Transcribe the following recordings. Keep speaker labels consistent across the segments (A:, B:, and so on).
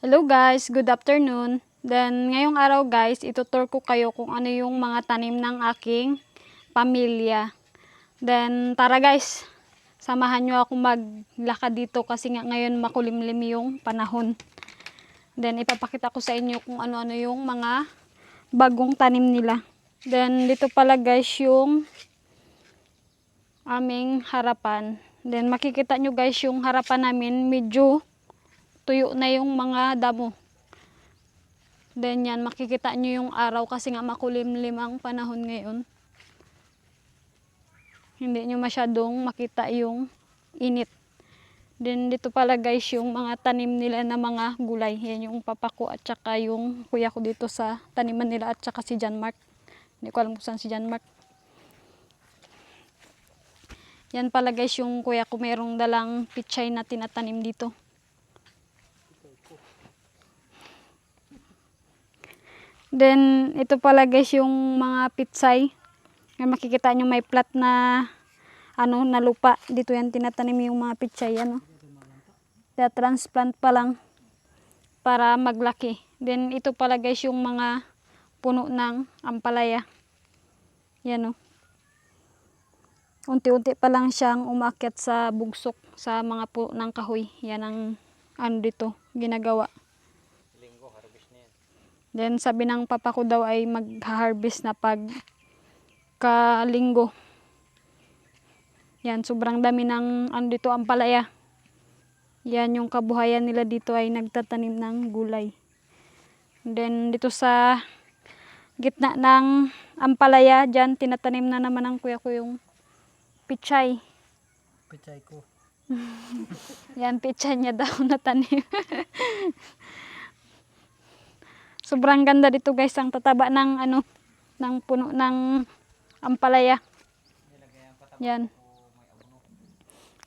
A: Hello guys, good afternoon. Then ngayong araw guys, itutur ko kayo kung ano yung mga tanim ng aking pamilya. Then tara guys, samahan nyo ako maglakad dito kasi nga ngayon makulimlim yung panahon. Then ipapakita ko sa inyo kung ano-ano yung mga bagong tanim nila. Then dito pala guys yung aming harapan. Then makikita nyo guys yung harapan namin medyo tuyo na yung mga damo. Then yan, makikita nyo yung araw kasi nga makulimlim ang panahon ngayon. Hindi nyo masyadong makita yung init. Then dito pala guys yung mga tanim nila na mga gulay. Yan yung papa ko at saka yung kuya ko dito sa taniman nila at saka si John Mark. Hindi ko alam kung saan si John Mark. Yan pala guys yung kuya ko, mayroong dalang pichay na tinatanim dito. Then ito pala guys yung mga pitsay. Ngayon makikita nyo may plat na na lupa. Dito yan tinatanim yung mga pitsay. Kaya transplant pa lang para maglaki. Then ito pala guys yung mga puno ng ampalaya. Yan unti-unti pa lang siyang umakyat sa bugsok sa mga puno ng kahoy. Yan ang dito ginagawa. Then sabi ng papa ko daw ay mag-harvest na pag kalinggo. Yan, sobrang dami ng dito ampalaya. Yan yung kabuhayan nila dito ay nagtatanim ng gulay. Then dito sa gitna ng ampalaya, dyan tinatanim na naman ng kuya ko yung pichay.
B: Pichay ko.
A: Yan, pichay niya daw natanim. Sobrang ganda dito guys, ang tataba ng ng puno ng ampalaya. Yan.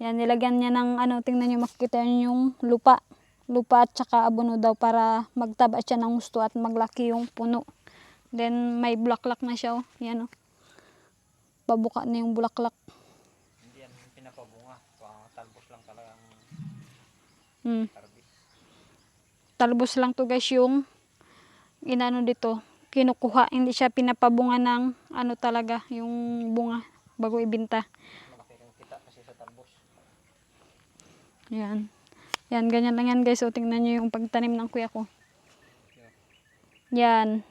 A: Yan, nilagyan niya ng tingnan niyo, makikita niyo yung lupa. Lupa at saka abono daw para magtaba siya ng gusto at maglaki yung puno. Then may bulaklak na siya Yan Pabuka na yung bulaklak.
B: Hindi yan pinapabunga. Talbos lang talagang harvest.
A: Talbos lang to guys yung dito kinukuha, hindi siya pinapabunga ng talaga yung bunga bago ibenta.
B: Malaki kang kita kasi sa talbos.
A: Yan, ganyan lang yan guys. Tingnan nyo yung pagtanim ng kuya ko. Yan.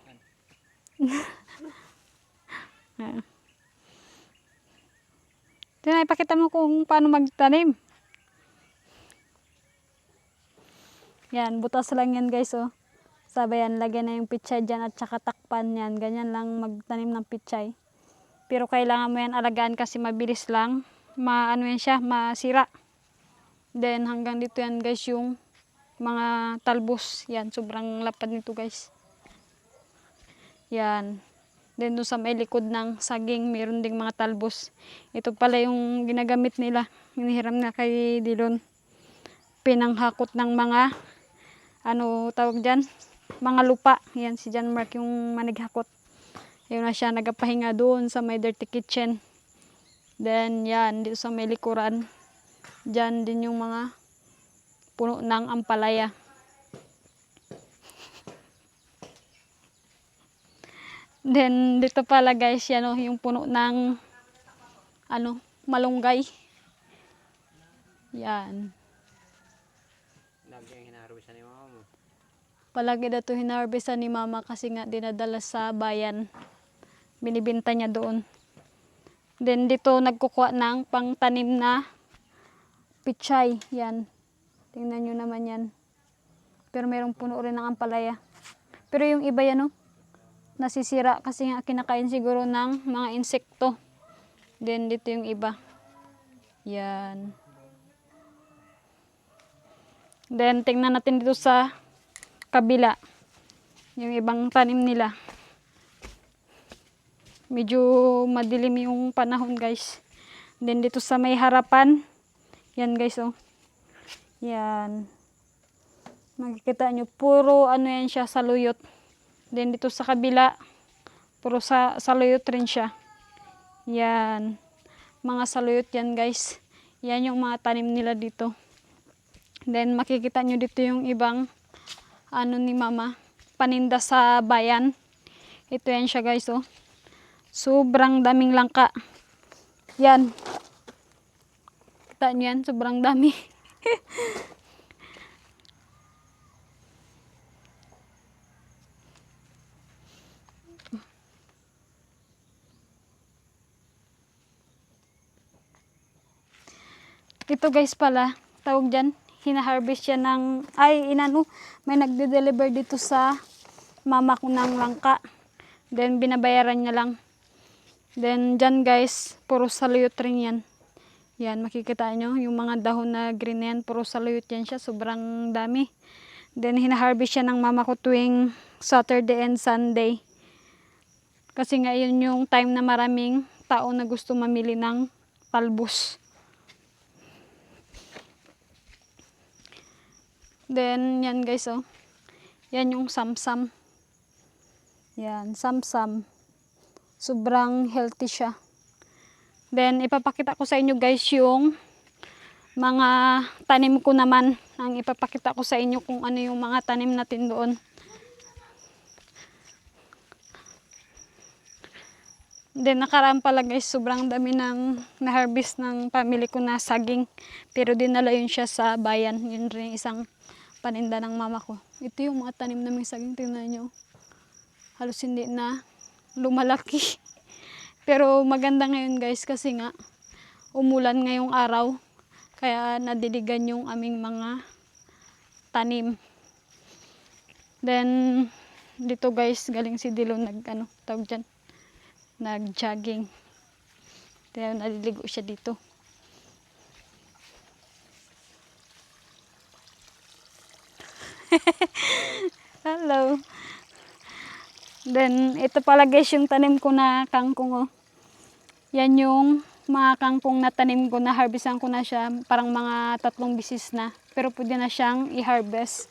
A: Ipakita mo kung paano magtanim. Yan, butas lang yan guys Sabayan, lagyan na yung pichay dyan at saka takpan yan. Ganyan lang magtanim ng pichay. Pero kailangan mo yan alagaan kasi mabilis lang. Yan siya, masira. Then hanggang dito yan guys yung mga talbos. Yan, sobrang lapad nito guys. Yan. Then doon sa may likod ng saging, mayroon ding mga talbos. Ito pala yung ginagamit nila. Hinihiram na kay Dilon. Pinanghakot ng mga tawag dyan? Mga lupa. Yan, si John Mark yung manighakot. Ayun na siya, nagapahinga doon sa may dirty kitchen. Then yan, dito sa may likuran. Dyan din yung mga puno ng ampalaya. Then dito pala guys, yan yung puno ng malunggay. Yan.
B: Lagi ang hinaharvestan ni mama mo.
A: Palagi na ito hinarvestan ni mama kasi nga dinadala sa bayan. Binibenta niya doon. Then dito nagkukuha ng pangtanim na pichay. Yan. Tingnan nyo naman yan. Pero mayroong puno rin ng ampalaya. Pero yung iba yan nasisira kasi nga kinakain siguro ng mga insekto. Then dito yung iba. Yan. Then tingnan natin dito sa kabila. Yung ibang tanim nila. Medyo madilim yung panahon guys. Then dito sa may harapan. Yan guys Yan. Makikita nyo, puro yan siya, saluyot. Then dito sa kabila, puro saluyot rin siya. Yan. Mga saluyot yan guys. Yan yung mga tanim nila dito. Then makikita nyo dito yung ibang ano ni mama, paninda sa bayan. Ito yan siya guys, oh. Sobrang daming langka. Yan. Kita nyo yan, sobrang dami. Ito guys pala, tawag dyan, hina-harvest siya ng, may nagde-deliver dito sa mama ko ng langka. Then binabayaran niya lang. Then dyan guys, puro saluyot rin yan. Yan, makikita nyo, yung mga dahon na green na yan, puro saluyot yan siya, sobrang dami. Then hina-harvest siya ng mama ko tuwing Saturday and Sunday. Kasi nga yun yung time na maraming tao na gusto mamili ng talbos. Then, yan guys, oh. Yan yung samsam. Yan, samsam. Sobrang healthy siya. Then, ipapakita ko sa inyo guys yung mga tanim ko naman. Ang ipapakita ko sa inyo kung ano yung mga tanim natin doon. Then, nakaraan pala guys, sobrang dami ng na-harvest ng family ko na saging. Pero dinala yun siya sa bayan. Yun rin isang paninda ng mama ko. Ito yung mga tanim naming saging, tingnan nyo. Halos hindi na lumalaki. Pero maganda ngayon guys kasi nga umulan ngayong araw. Kaya nadiligan yung aming mga tanim. Then dito guys, galing si Dilo tawag dyan, nag-jogging. Kaya naliligo siya dito. Hello. Then, ito pala guys yung tanim ko na kangkong, oh. Yan yung mga kangkong na tanim ko, na harvestan ko na siya. Parang mga 3 bisis na. Pero pwede na siyang i-harvest.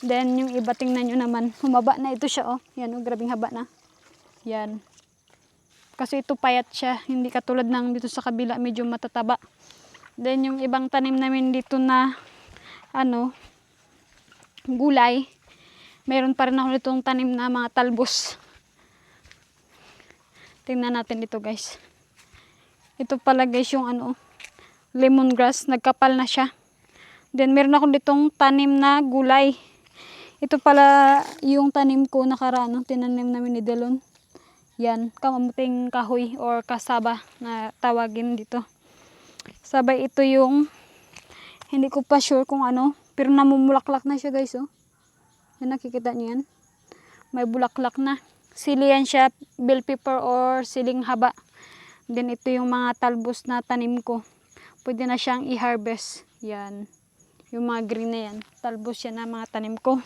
A: Then, yung iba tingnan nyo naman. Humaba na ito siya, oh. Yan, oh. Grabing haba na. Yan. Kasi ito payat siya. Hindi katulad ng dito sa kabila. Medyo matataba. Then, yung ibang tanim namin dito na gulay, meron pa rin ako nitong tanim na mga talbos. Tingnan natin dito guys. Ito pala guys yung lemongrass, nagkapal na siya. Then meron ako ditong tanim na gulay. Ito pala yung tanim ko nakaraan, tinanim namin ni Delon. Yan, kamamuting kahoy or kasaba na tawagin dito. Sabay ito yung, hindi ko pa sure kung pero namumulaklak na siya guys, oh. Yan, nakikita niyo yan. May bulaklak na. Sili yan siya, bell pepper or siling haba. Then ito yung mga talbos na tanim ko. Pwede na siyang i-harvest. Yan. Yung mga green na yan. Talbos yan na mga tanim ko.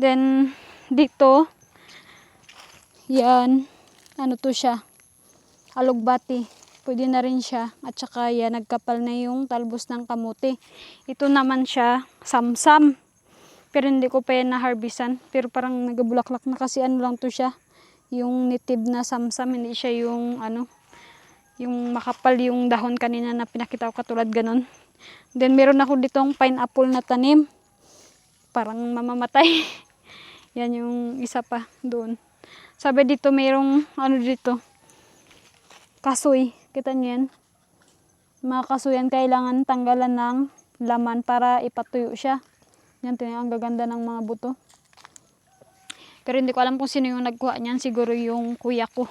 A: Then dito, yan, to siya, alugbati. Pwede na rin siya. At saka yan, nagkapal na yung talbos ng kamote. Ito naman siya, samsam. Pero hindi ko pa yan na-harvestan. Pero parang nagabulaklak na kasi lang to siya. Yung native na samsam. Hindi siya yung yung makapal yung dahon kanina na pinakita ko katulad ganon. Then meron ako ditong pineapple na tanim. Parang mamamatay. Yan yung isa pa doon. Sabi dito mayroong dito, kasoy. Kita niyo yan? Mga kasoyan kailangan tanggalan ng laman para ipatuyo siya. Yan, tingnan, ang gaganda ng mga buto. Pero hindi ko alam kung sino yung nagkuha niyan. Siguro yung kuya ko.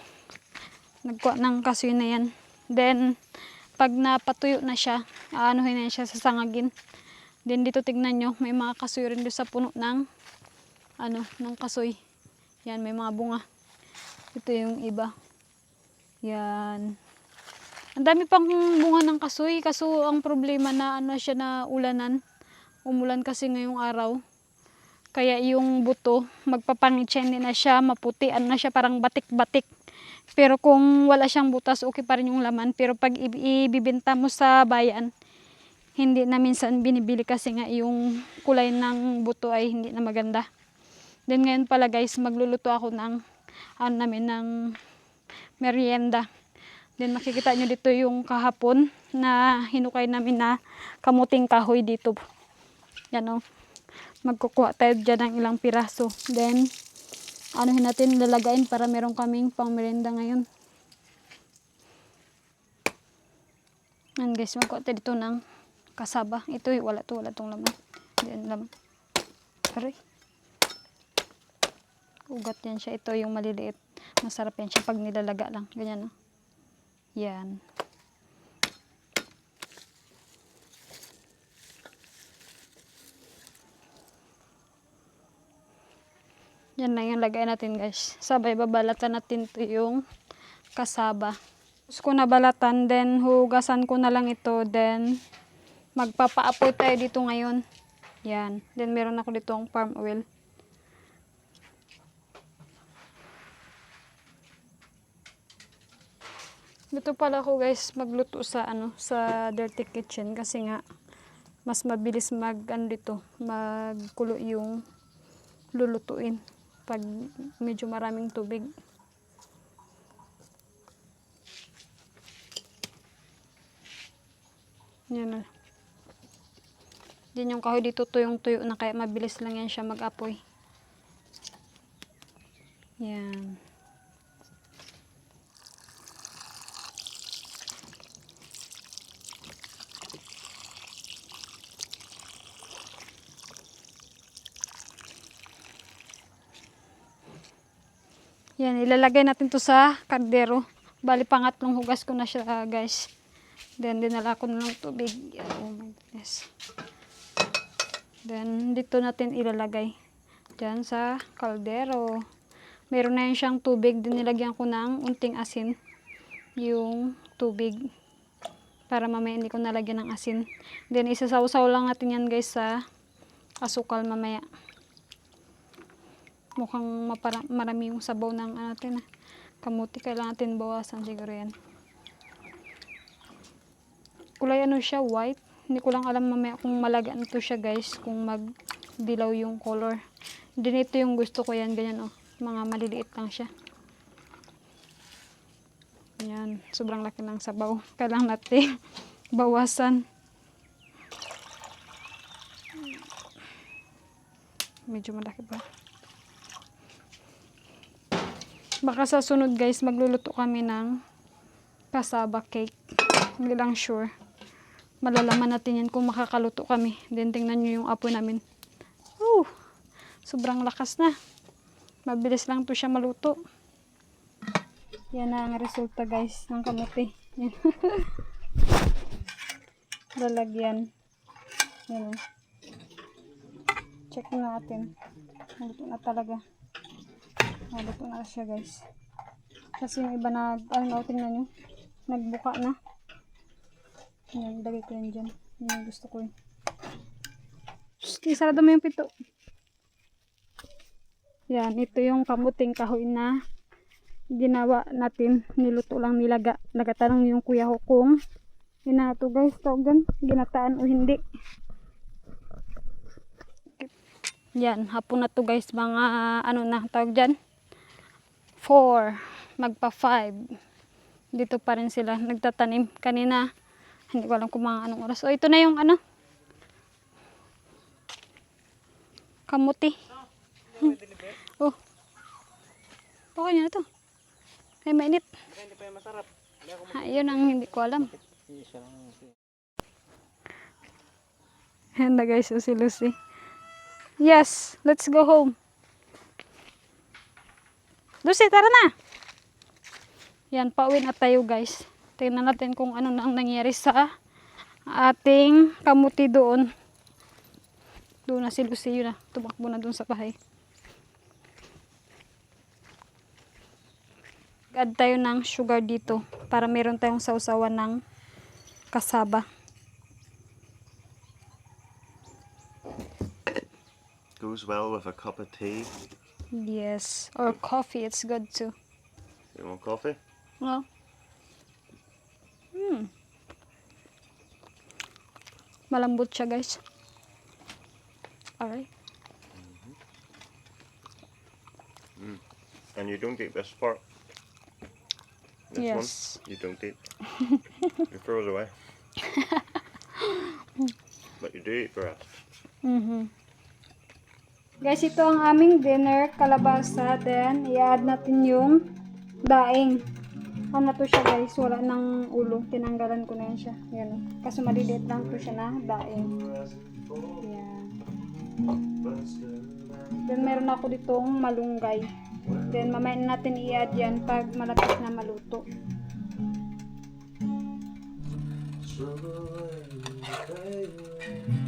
A: Nagkuha ng kasoy na yan. Then, pag napatuyo na siya, aanuhin na siya sa sangagin. Then dito tignan nyo, may mga kasoy rin doon sa puno ng ng kasoy. Yan, may mga bunga. Ito yung iba. Yan. Ang dami pang bunga ng kasoy. Kaso ang problema na siya na ulanan. Umulan kasi ngayong araw. Kaya yung buto, magpapangit siya, hindi na siya maputi. Na siya, parang batik-batik. Pero kung wala siyang butas, okay pa rin yung laman. Pero pag ibibenta mo sa bayan, hindi na minsan binibili kasi nga yung kulay ng buto ay hindi na maganda. Then ngayon pala guys, magluluto ako ng ng merienda. Then makikita nyo dito yung kahapon na hinukay namin na kamuting kahoy dito. Yan, oh. Magkukuha tayo dyan ng ilang piraso. Then, anuhin natin, lalagayin para meron kaming pang merienda ngayon. And guys, magkuha tayo dito ng kasaba. Ito, wala tong laman. Then, laman. Aray. Ugat yan siya. Ito yung maliliit. Masarap yan siya pag nilalaga lang. Ganyan, no? Yan. Yan lang yung lagay natin, guys. Sabay babalatan natin to yung kasaba. Tapos ko nabalatan, then hugasan ko na lang ito, then magpapaapoy tayo dito ngayon. Yan. Then meron ako ditong palm oil. Dito pala ako, guys, magluto sa sa dirty kitchen kasi nga mas mabilis dito, magkulo yung lulutuin pag medyo maraming tubig. Yan na. Din yung kahoy dito tuyong-tuyo na kaya mabilis lang yan siya mag-apoy. Yan. Yan, ilalagay natin to sa kaldero. Bali, pangatlong hugas ko na siya, guys. Then, dinala ko na ng tubig. Oh my goodness. Then, dito natin ilalagay. Diyan sa kaldero. Meron na yun siyang tubig. Then, nilagyan ko ng unting asin. Yung tubig. Para mamaya hindi ko nalagyan ng asin. Then, isasawsaw lang natin yan, guys, sa asukal mamaya. Mukhang marami yung sabaw ng natin. Kamuti, kailangan natin bawasan siguro yan. Kulay siya, white. Hindi ko lang alam mamaya kung malagaan to siya, guys, kung magdilaw yung color. Din ito yung gusto ko yan, ganyan mga maliliit lang siya. Yan, sobrang laki ng sabaw. Kailangan natin bawasan. Medyo malaki pa. Baka sa sunod, guys, magluluto kami ng kasaba cake. Hindi lang sure. Malalaman natin yan kung makakaluto kami. Then tingnan nyo yung apoy namin. Sobrang lakas na. Mabilis lang to siya maluto. Yan na ang resulta, guys, ng kamote. Yan. Lalagyan. Yan. Check natin. Maluto na talaga. Maluto na siya, guys. Kasi yung iba tingnan nyo. Nagbuka na. Yan, lagay ko yan dyan. Yan yung gusto ko. Isarado mo yung pito. Yan, ito yung kamuting kahoy na ginawa natin. Niluto lang nilaga. Nagatanong yung kuya ko kung inato, guys, tawag ginataan o hindi. Yan, hapon na to, guys. Mga na tawag dyan. 4. Magpa 5. Dito pa rin sila nagtatanim. Kanina, hindi ko alam kung mga anong oras. Ito na yung kamuti. Baka nyo na to. Ay, mainit.
B: Hindi pa yung masarap.
A: Yun ang hindi ko alam. Yan na, guys, si Lucy. Yes, let's go home. Lucy, tara na. Yan, pauwi na tayo, guys. Tingnan natin kung ano na ang nangyari sa ating kamuti doon. Doon na si Lucy, yun na. Tumakbo na doon sa bahay. Add tayo ng sugar dito para meron tayong sausawan ng kasaba.
C: Goes well with a cup of tea.
A: Yes, or coffee, it's good too.
C: You want coffee?
A: No? Malambot siya, guys. Alright.
C: And you don't eat this part. This
A: Yes.
C: one, you don't eat. You throw it away. But you do eat the rest.
A: Guys, ito ang aming dinner, kalabasa. Then, i-add natin yung daing. Ano to siya guys, wala ng ulo. Tinanggalan ko na yan siya. Yan. Kaso maliliit lang to siya na daing. Yan. Then, meron ako ditong malunggay. Then, mamaya na natin i-add yan pag malapit na maluto.
D: Struggle away, baby.